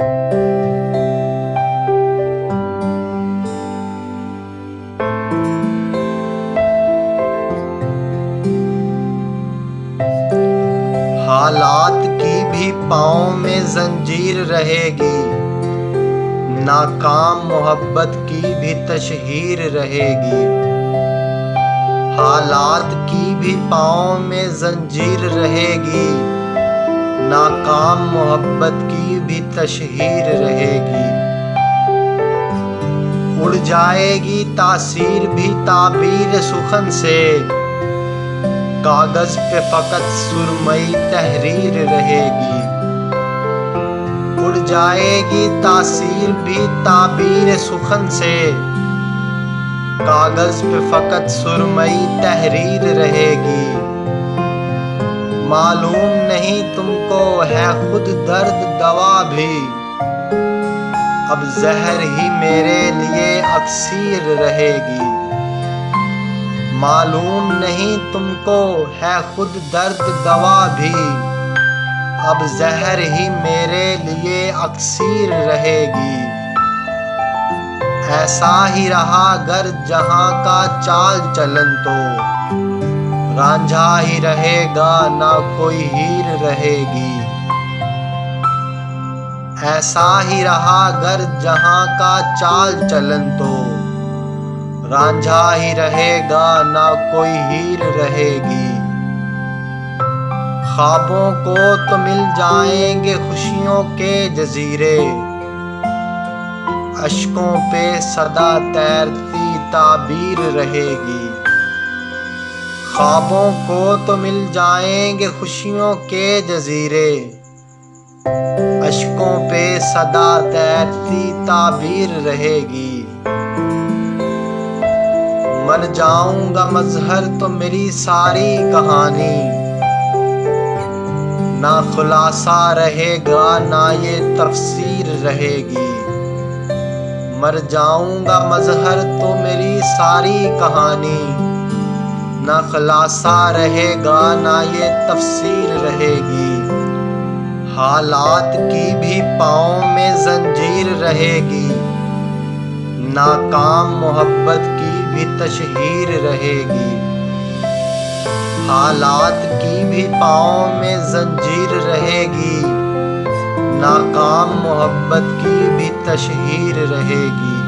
हालात की भी पाँव में जंजीर रहेगी, नाकाम मोहब्बत की भी तशहीर रहेगी। हालात की भी पाँव में जंजीर रहेगी, नाकाम मोहब्बत की भी तशहीर रहेगी। उड़ जाएगी तासीर भी ताबीर सुखन से, कागज पे फकत सुरमई तहरीर रहेगी। उड़ जाएगी तासीर भी ताबीर सुखन से, कागज पे फकत सुरमई तहरीर रहेगी। मालूम नहीं तुमको है खुद दर्द दवा भी, अब जहर ही मेरे लिए अक्सीर रहेगी। मालूम नहीं तुमको है खुद दर्द दवा भी, अब जहर ही मेरे लिए अक्सीर रहेगी। ऐसा ही रहा गर जहां का चाल चलन तो, रांझा ही रहेगा ना कोई हीर रहेगी। ऐसा ही रहा गर जहां का चाल चलन तो, रांझा ही रहेगा ना कोई हीर रहेगी। ख्वाबों को तो मिल जाएंगे खुशियों के जजीरे, अश्कों पे सदा तैरती ताबीर रहेगी। ख्वाबों को तो मिल जाएंगे खुशियों के जजीरे, अश्कों पे सदा तैरती ताबीर रहेगी। मर जाऊंगा मजहर तो मेरी सारी कहानी, ना खुलासा रहेगा ना ये तफसीर रहेगी। मर जाऊंगा मजहर तो मेरी सारी कहानी, ना खुलासा रहेगा ना ये तफसीर रहेगी। हालात की भी पाँव में जंजीर रहेगी, नाकाम मोहब्बत की भी तशहीर रहेगी। हालात की भी पाँव में जंजीर रहेगी, नाकाम मोहब्बत की भी तशहीर रहेगी।